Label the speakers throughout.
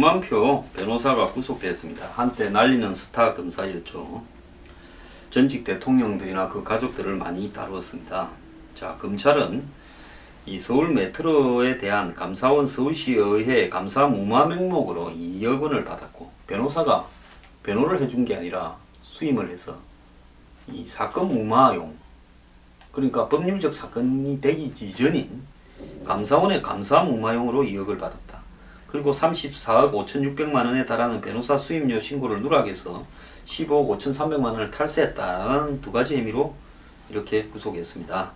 Speaker 1: 홍만표 변호사가 구속됐습니다. 한때 날리는 스타 검사였죠. 전직 대통령들이나 그 가족들을 많이 다루었습니다. 자, 검찰은 이 서울 메트로에 대한 감사원 서울시의회 감사 무마 명목으로 2억 원을 받았고, 변호사가 변호를 해준 게 아니라 수임을 해서 이 사건 무마용, 그러니까 법률적 사건이 되기 이전인 감사원의 감사 무마용으로 2억을 받았다. 그리고 34억 5,600만 원에 달하는 변호사 수임료 신고를 누락해서 15억 5,300만 원을 탈세했다는 두 가지 혐의로 이렇게 구속했습니다.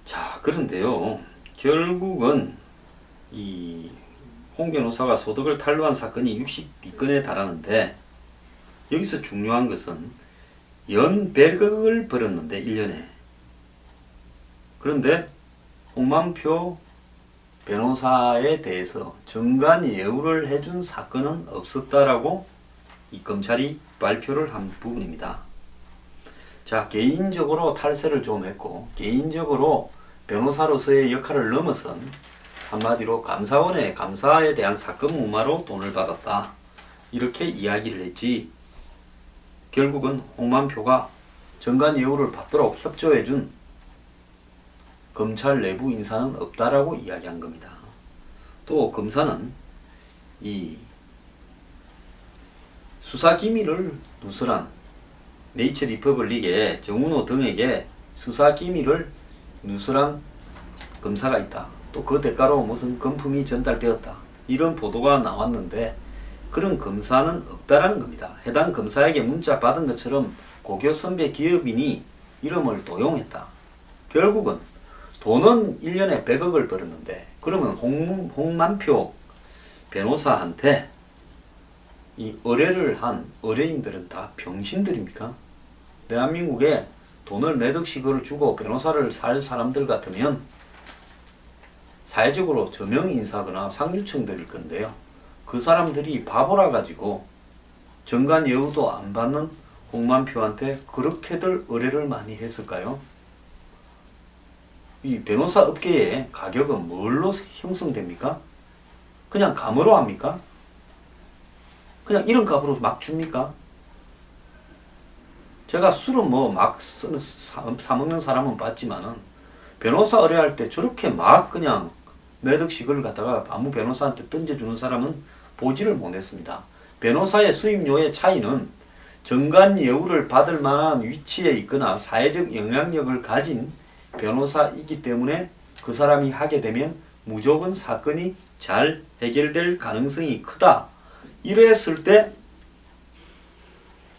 Speaker 1: 자, 그런데요, 결국은 이 홍 변호사가 소득을 탈루한 사건이 62건에 달하는데, 여기서 중요한 것은 연 100억을 벌었는데 1년에. 그런데 홍만표 변호사에 대해서 정관 예우를 해준 사건은 없었다라고 이 검찰이 발표를 한 부분입니다. 자, 개인적으로 탈세를 좀 했고, 개인적으로 변호사로서의 역할을 넘어선 한마디로 감사원의 감사에 대한 사건 무마로 돈을 받았다, 이렇게 이야기를 했지, 결국은 홍만표가 정관 예우를 받도록 협조해준 검찰 내부 인사는 없다라고 이야기한 겁니다. 또 검사는 이 수사 기밀을 누설한 네이처 리퍼블릭의 정운호 등에게 수사 기밀을 누설한 검사가 있다, 또 그 대가로 무슨 금품이 전달되었다, 이런 보도가 나왔는데 그런 검사는 없다라는 겁니다. 해당 검사에게 문자 받은 것처럼 고교 선배 기업인이 이름을 도용했다. 결국은 돈은 1년에 100억을 벌었는데, 그러면 홍만표 변호사한테 이 의뢰를 한 의뢰인들은 다 병신들입니까? 대한민국에 돈을 몇 억씩을 주고 변호사를 살 사람들 같으면 사회적으로 저명인사거나 상류층들일 건데요, 그 사람들이 바보라 가지고 정관 예우도 안 받는 홍만표한테 그렇게들 의뢰를 많이 했을까요? 이 변호사 업계의 가격은 뭘로 형성됩니까? 그냥 감으로 합니까? 그냥 이런 값으로 막 줍니까? 제가 술은 뭐 막 사먹는 사람은 봤지만은 변호사 의뢰할 때 저렇게 막 그냥 몇 억씩을 갖다가 아무 변호사한테 던져주는 사람은 보지를 못했습니다. 변호사의 수임료의 차이는 정관 예우를 받을 만한 위치에 있거나 사회적 영향력을 가진 변호사이기 때문에 그 사람이 하게 되면 무조건 사건이 잘 해결될 가능성이 크다, 이랬을 때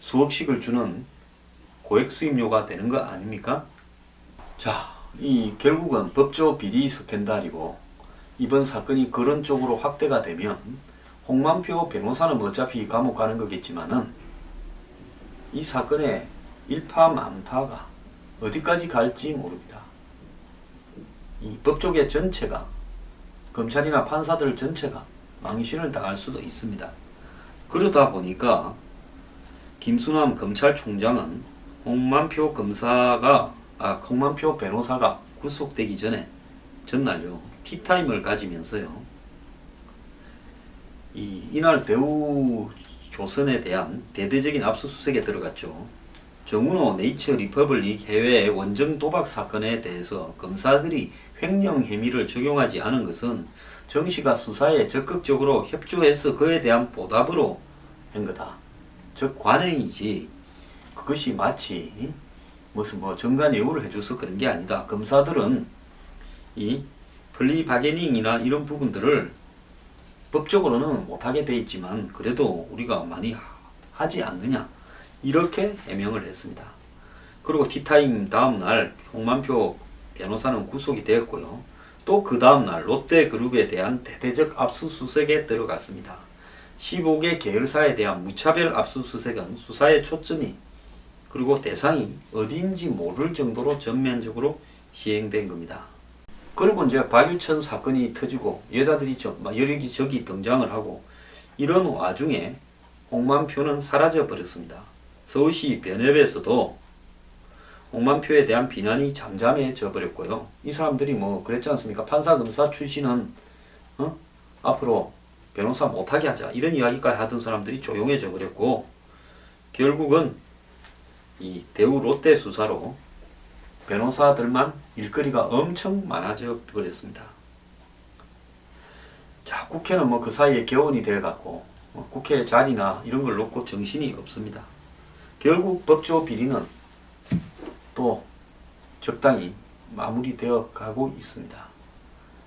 Speaker 1: 수억씩을 주는 고액 수임료가 되는 거 아닙니까? 자, 이 결국은 법조 비리 스캔들이고, 이번 사건이 그런 쪽으로 확대가 되면 홍만표 변호사는 어차피 감옥 가는 거겠지만은 이 사건의 일파만파가 어디까지 갈지 모릅니다. 이 법조계 전체가, 검찰이나 판사들 전체가 망신을 당할 수도 있습니다. 그러다 보니까 김수남 검찰총장은 홍만표 변호사가 구속되기 전에 전날요, 티타임을 가지면서요, 이날 대우 조선에 대한 대대적인 압수수색에 들어갔죠. 정운호 네이처 리퍼블릭 해외 원정 도박 사건에 대해서 검사들이 횡령 혐의를 적용하지 않은 것은 정씨가 수사에 적극적으로 협조해서 그에 대한 보답으로 한 거다, 즉 관행이지, 그것이 마치 무슨 정관 예우를 해줘서 그런 게 아니다. 검사들은 이 플리 바게닝이나 이런 부분들을 법적으로는 못하게 돼 있지만 그래도 우리가 많이 하지 않느냐, 이렇게 해명을 했습니다. 그리고 티타임 다음날 홍만표 변호사는 구속이 되었고요, 또 그 다음날 롯데그룹에 대한 대대적 압수수색에 들어갔습니다. 15개 계열사에 대한 무차별 압수수색은 수사의 초점이, 그리고 대상이 어디인지 모를 정도로 전면적으로 시행된 겁니다. 그리고 이제 박유천 사건이 터지고 여자들이 여기저기 등장을 하고, 이런 와중에 홍만표는 사라져 버렸습니다. 서울시 변협에서도 홍만표에 대한 비난이 잠잠해져 버렸고요. 이 사람들이 그랬지 않습니까? 판사 검사 출신은 앞으로 변호사 못하게 하자 이런 이야기까지 하던 사람들이 조용해져 버렸고 결국은 이 대우 롯데 수사로 변호사들만 일거리가 엄청 많아져 버렸습니다. 자, 국회는 뭐 그 사이에 개원이 되어 갖고 국회 자리나 이런 걸 놓고 정신이 없습니다. 결국 법조 비리는 또 적당히 마무리되어 가고 있습니다.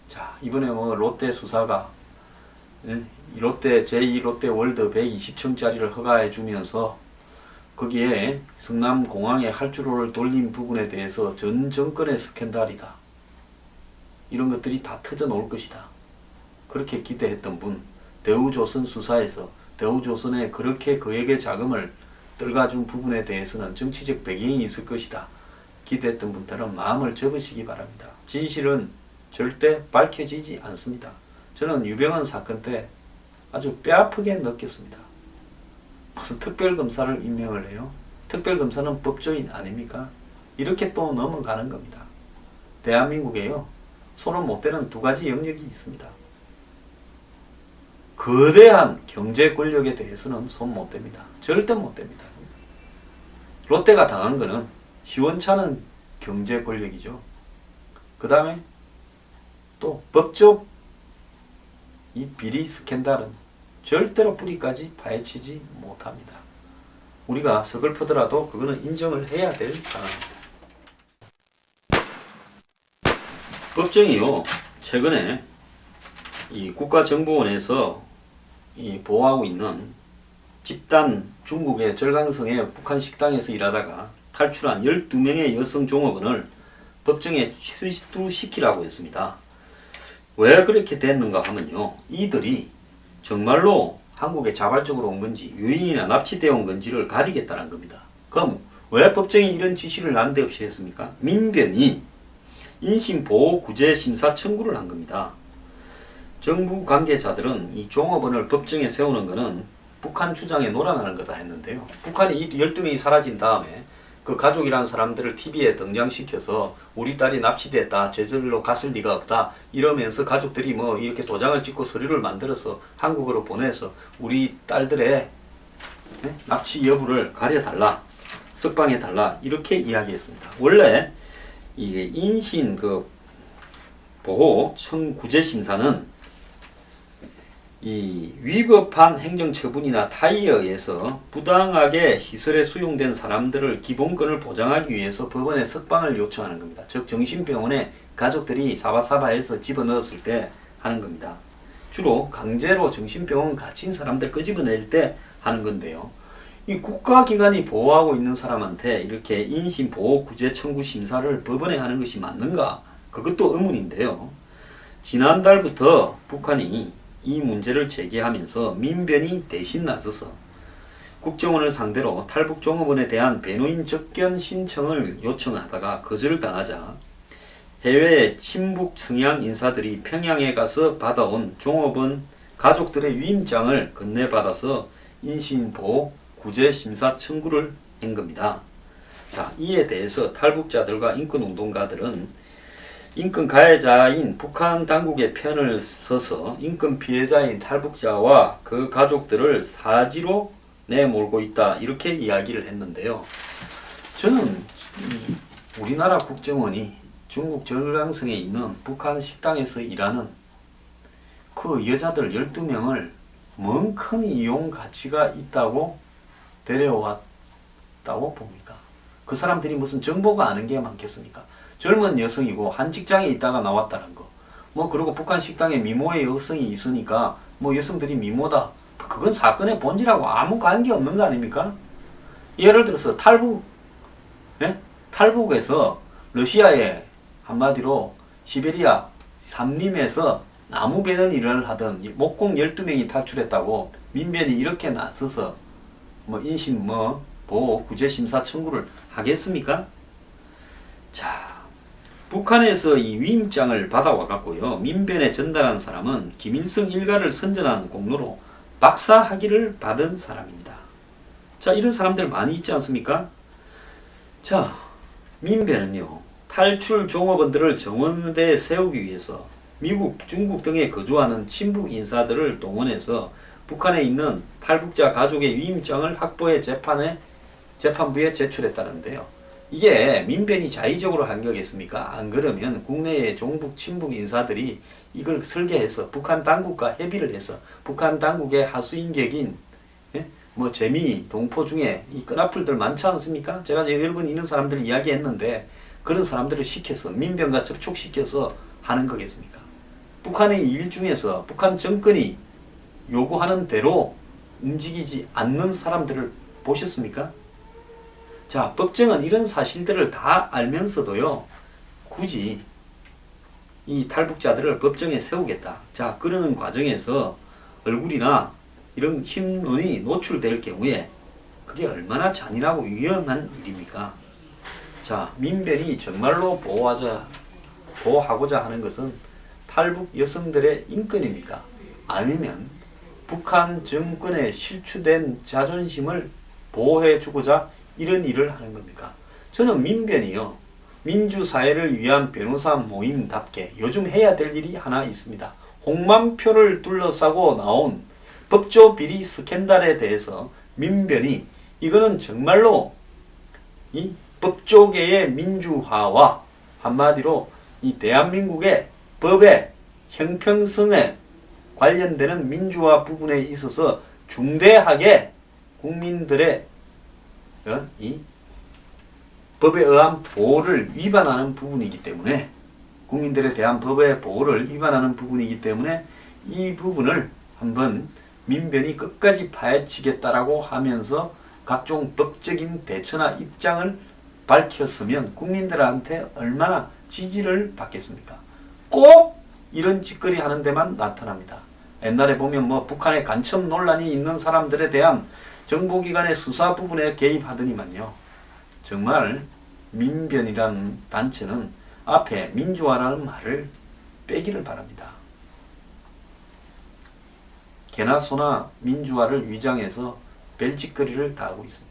Speaker 1: 자, 이번에 뭐 롯데 수사가 롯데 제2롯데 월드 120층짜리를 허가해 주면서 거기에 성남공항에 활주로를 돌린 부분에 대해서 전 정권의 스캔들이다. 이런 것들이 다 터져 나올 것이다. 그렇게 기대했던 분, 대우조선 수사에서 대우조선에 그렇게 그에게 자금을 떨가준 부분에 대해서는 정치적 배경이 있을 것이다. 기대했던 분들은 마음을 접으시기 바랍니다. 진실은 절대 밝혀지지 않습니다. 저는 유병헌 사건 때 아주 뼈아프게 느꼈습니다. 무슨 특별검사를 임명을 해요? 특별검사는 법조인 아닙니까? 이렇게 또 넘어가는 겁니다. 대한민국에요, 손은 못 대는 두 가지 영역이 있습니다. 거대한 경제 권력에 대해서는 손 못 댑니다. 절대 못 댑니다. 롯데가 당한 거는 시원찮은 경제 권력이죠. 그 다음에 또 법적 이 비리 스캔들은 절대로 뿌리까지 파헤치지 못합니다. 우리가 서글프더라도 그거는 인정을 해야 될 상황입니다. 법정이요, 최근에 이 국가정보원에서 이 보호하고 있는 집단 중국의 절강성의 북한 식당에서 일하다가 탈출한 12명의 여성 종업원을 법정에 출두시키라고 했습니다. 왜 그렇게 됐는가 하면요, 이들이 정말로 한국에 자발적으로 온 건지 유인이나 납치되어 온 건지를 가리겠다는 겁니다. 그럼 왜 법정이 이런 지시를 난데없이 했습니까? 민변이 인신보호구제 심사 청구를 한 겁니다. 정부 관계자들은 이 종업원을 법정에 세우는 것은 북한 주장에 놀아나는 거다 했는데요. 북한이 이 12명이 사라진 다음에 그 가족이라는 사람들을 TV에 등장시켜서 우리 딸이 납치됐다, 저절로 갔을 리가 없다 이러면서 가족들이 뭐 이렇게 도장을 찍고 서류를 만들어서 한국으로 보내서 우리 딸들의 납치 여부를 가려달라, 석방해달라 이렇게 이야기했습니다. 원래 이게 인신 보호 청구제 심사는 이 위법한 행정처분이나 타의에 의해서 부당하게 시설에 수용된 사람들을 기본권을 보장하기 위해서 법원에 석방을 요청하는 겁니다. 즉 정신병원에 가족들이 사바사바해서 집어넣었을 때 하는 겁니다. 주로 강제로 정신병원 갇힌 사람들 끄집어낼 때 하는 건데요. 이 국가기관이 보호하고 있는 사람한테 이렇게 인신보호구제 청구 심사를 법원에 하는 것이 맞는가? 그것도 의문인데요. 지난달부터 북한이 이 문제를 제기하면서 민변이 대신 나서서 국정원을 상대로 탈북 종업원에 대한 변호인 접견 신청을 요청하다가 거절당하자 해외 친북 성향 인사들이 평양에 가서 받아온 종업원 가족들의 위임장을 건네받아서 인신보호 구제 심사 청구를 한 겁니다. 자, 이에 대해서 탈북자들과 인권운동가들은 인권 가해자인 북한 당국의 편을 서서 인권 피해자인 탈북자와 그 가족들을 사지로 내몰고 있다 이렇게 이야기를 했는데요. 저는 우리나라 국정원이 중국 절강성에 있는 북한 식당에서 일하는 그 여자들 12명을 뭔 큰 이용 가치가 있다고 데려왔다고 봅니까? 그 사람들이 무슨 정보가 아는 게 많겠습니까? 젊은 여성이고 한 직장에 있다가 나왔다는 거. 뭐 그리고 북한 식당에 미모의 여성이 있으니까 뭐 여성들이 미모다. 그건 사건의 본질하고 아무 관계 없는 거 아닙니까? 예를 들어서 탈북에서 러시아에 한마디로 시베리아 삼림에서 나무 베는 일을 하던 목공 12명이 탈출했다고 민변이 이렇게 나서서 뭐 인신 보호 구제 심사 청구를 하겠습니까? 자, 북한에서 이 위임장을 받아와 갖고요, 민변에 전달한 사람은 김일성 일가를 선전한 공로로 박사 학위를 받은 사람입니다. 자, 이런 사람들 많이 있지 않습니까? 자, 민변은요, 탈출 종업원들을 정원대에 세우기 위해서 미국, 중국 등에 거주하는 친북 인사들을 동원해서 북한에 있는 탈북자 가족의 위임장을 확보해 재판부에 제출했다는데요. 이게 민변이 자의적으로 한 거겠습니까? 안 그러면 국내의 종북, 친북 인사들이 이걸 설계해서 북한 당국과 협의를 해서 북한 당국의 하수인격인 뭐 재미, 동포 중에 이 끈앞풀들 많지 않습니까? 제가 여러 번 있는 사람들 이야기했는데 그런 사람들을 시켜서 민변과 접촉시켜서 하는 거겠습니까? 북한의 일 중에서 북한 정권이 요구하는 대로 움직이지 않는 사람들을 보셨습니까? 자, 법정은 이런 사실들을 다 알면서도요, 굳이 이 탈북자들을 법정에 세우겠다. 자, 그러는 과정에서 얼굴이나 이런 신문이 노출될 경우에 그게 얼마나 잔인하고 위험한 일입니까? 자, 민변이 정말로 보호하고자 하는 것은 탈북 여성들의 인권입니까? 아니면 북한 정권에 실추된 자존심을 보호해주고자 이런 일을 하는 겁니까? 저는 민변이요, 민주사회를 위한 변호사 모임답게 요즘 해야 될 일이 하나 있습니다. 홍만표를 둘러싸고 나온 법조 비리 스캔들에 대해서 민변이 이거는 정말로 이 법조계의 민주화와 한마디로 이 대한민국의 법의 형평성에 관련되는 민주화 부분에 있어서 중대하게 국민들의 이 법에 의한 보호를 위반하는 부분이기 때문에, 국민들에 대한 법의 보호를 위반하는 부분이기 때문에 이 부분을 한번 민변이 끝까지 파헤치겠다라고 하면서 각종 법적인 대처나 입장을 밝혔으면 국민들한테 얼마나 지지를 받겠습니까? 꼭 이런 짓거리 하는 데만 나타납니다. 옛날에 보면 뭐 북한에 간첩 논란이 있는 사람들에 대한 정보기관의 수사 부분에 개입하더니만요. 정말 민변이라는 단체는 앞에 민주화라는 말을 빼기를 바랍니다. 개나 소나 민주화를 위장해서 별짓거리를 다 하고 있습니다.